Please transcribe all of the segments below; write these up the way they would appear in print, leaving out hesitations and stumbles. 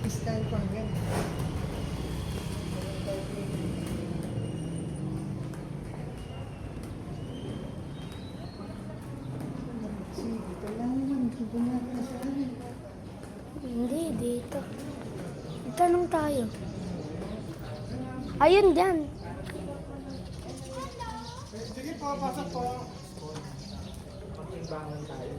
Style pang yan. Sige, ito lang naman. Bumalik na sa amin. Hindi, dito. Tanong tayo. Ayun, dyan. Sige po, pasok po. Pakimbangan tayo.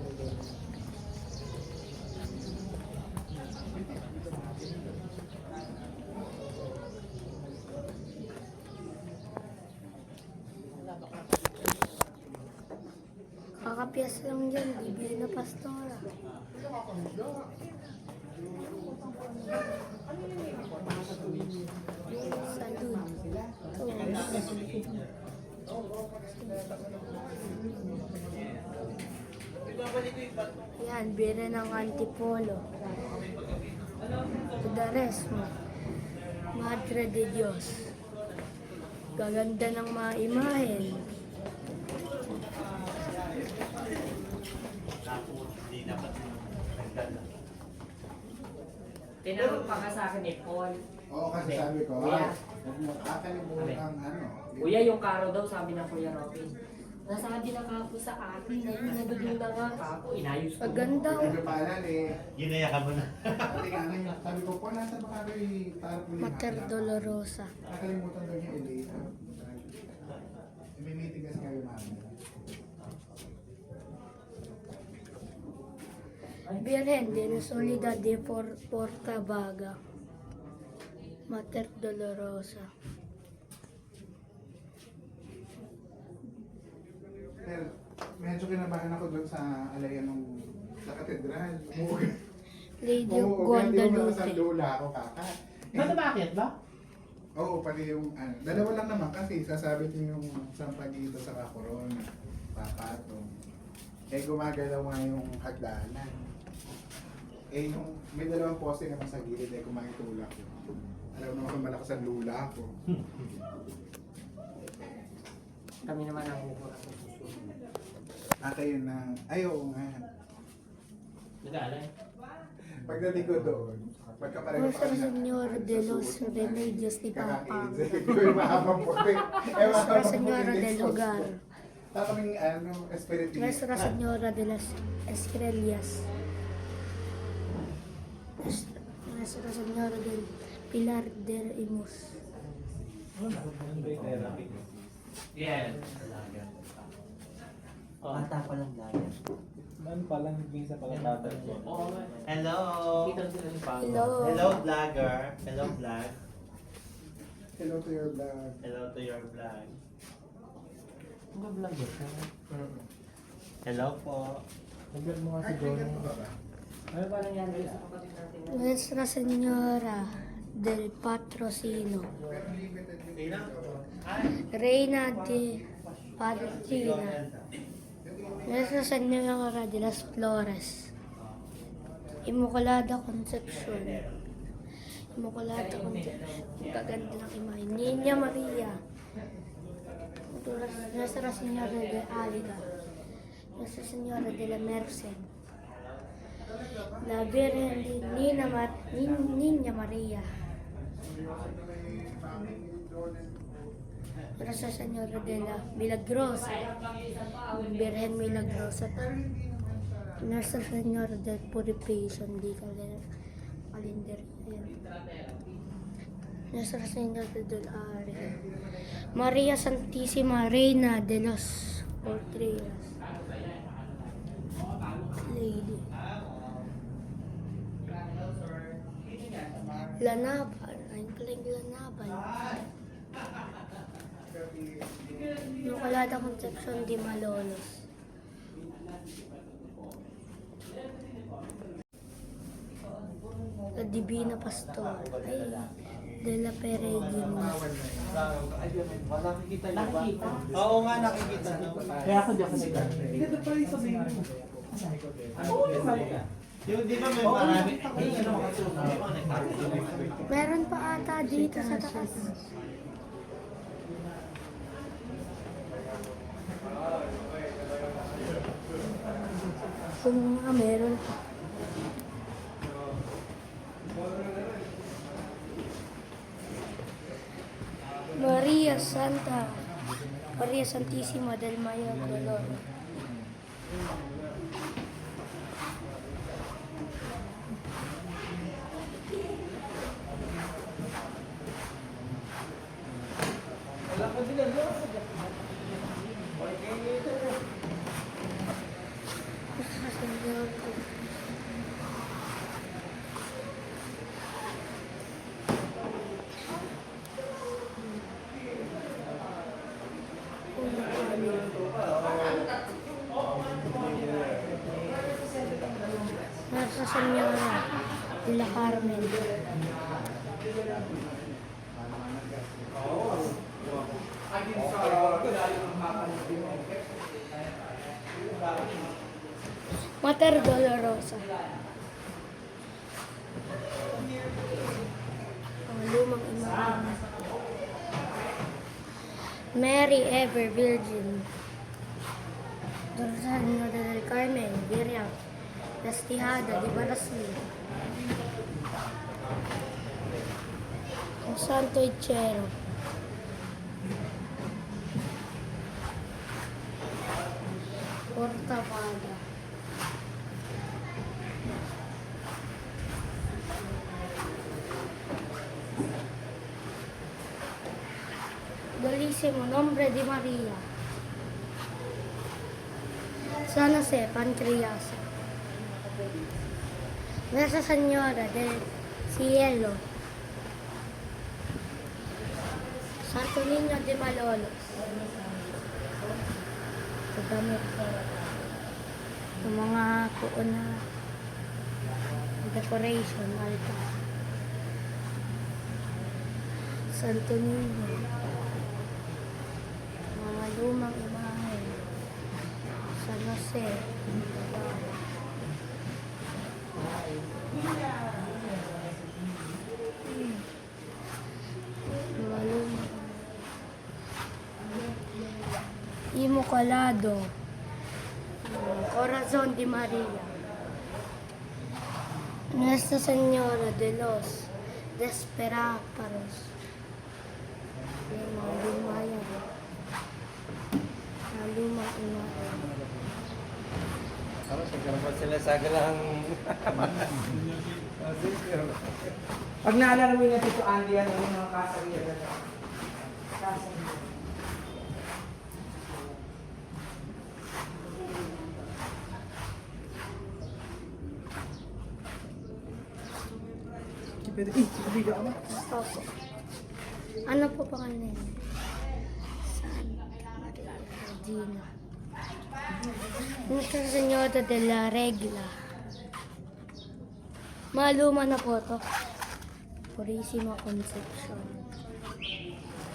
Kakapiyas lang dyan. Bibili na pastora. Salud. Yan, bira ng antipolo. Udaresmo. Madre de Dios. Gaganda ng mga imahen. Tinawag pa ka sa akin ni Paul. Oo, kasi sabi ko, Kuya. huwag mo kakalimutan ano. Kuya, yung karo daw, sabi ng Kuya Robin. Nasabi na ka po sa akin, ayun, nadudong na nga ka po, inayos ko. Paganda. Sabi pa lang eh. Ginayakan mo na. Pati nga ngayon, sabi ko, po nasa ba kayo para po Mater Dolorosa. Nakalimutan daw niya i-late. May meeting kasi kayo namin. Virgen de la Soledad de Portabaga. Mater Dolorosa. Pero medyo kinabahan ako doon sa alayan ng sa katedral. Lady of Umuugat yung mga sa Guadalupe. lula ako kaka. Bakit ba? Oo, pati yung ano, dalawa lang naman kasi sasabit niyo yung sampagito sa kakoron, papatong. Eh gumagalaw nga yung hagdanan. Eh yung may dalawang poste naman sa gilid eh kumakitulak ko. Alam naman kung malakas ang lula ko. Kami naman ang hukura sa susunod. Kayo na, ay oo nga. Nag-aalay? Pagdating ko doon, pagkapareho Nuestra Señora de los Remedios de Pampanga. Yung mahabang puti. Nuestra Señora del Hogar. Takaming ano, espiritu. Nuestra Señora de las Estrellas. Nuestra Señora del Pilar de Imus. Yes. Bata pa lang lagi. Man palang visa pala tatay ko. Hello! Kita sila ni Paolo. Hello. Hello vlogger! Hello vlog! Hello to your vlog. Hello to your vlog! Ang vlog ba siya? Hello po! Nag-vlog mo kasi Ay, doon. ganun ba ba? Ano ba nangyari sa kapatid natin? Nuestra Señora del Patrocino. Pero limited yung Sino? Reina de Palestina. Nuestra Señora de las Flores. Immaculada Concepcion. Immaculada Concepcion. Gaganda ng imahe. Niña Maria. Nuestra Señora de Alga. Nuestra Señora de la Merced. La Virgen de Niña Maria. Nuestra Señora de la Milagrosa. Virgen Milagrosa. Nuestra Señora del Purification di Calendaria. Nuestra Señora del Área. María Santísima Reina de los Portrillas. Lady. Lanaban. Ayun pala yung Lanaban. Immaculada Concepcion de Malolos. La Divina Pastor. Ay, de la Peregrina. Nakikita? Oo nga, nakikita na. Kaya ako di ako nag-aalay. Ito pa yung sabihin mo. Yung di ba may marami? Meron pa ata dito sa taas. Kung nga meron pa. Santa Maria Santissima del Mayor Dolor. Nasa Senyora de la Carmen. Mater Dolorosa. Ang lumang imahe. Mary Ever Virgin. Señora del Carmen, Viriam, Destihada di Barasli. Ang Santo Ichero. Porta Paga. Dolissimo Nombre di Maria. San Jose Pancreas. Nuestra Señora del Cielo. Santo Niño de Malolos. Gamit ng mga kuon na decoration, altar. Santo Niño. Mga lumang imahe. San Jose. Mga lumang Immaculado. Corazon de Maria. Nuestra Señora de los Desperados. Yung mga lumayan. Mga lumang imahe. Ano, sigarapan sila sa galang... Pag naalala mo yung Tito Andy, ano yung mga kasariya na kasariya. Pwede, video ka ba? Opo. Ano po pangalan niya? Santa Maria Regina. Nuestra Señora de la Regla. Maluma na po to. Purísima Concepcion.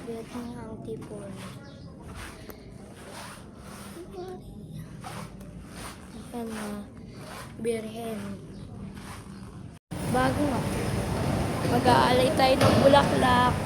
Virgen Antipon. Ayan na. Birhen. Bago nga. Mag-aalay tayo ng bulaklak.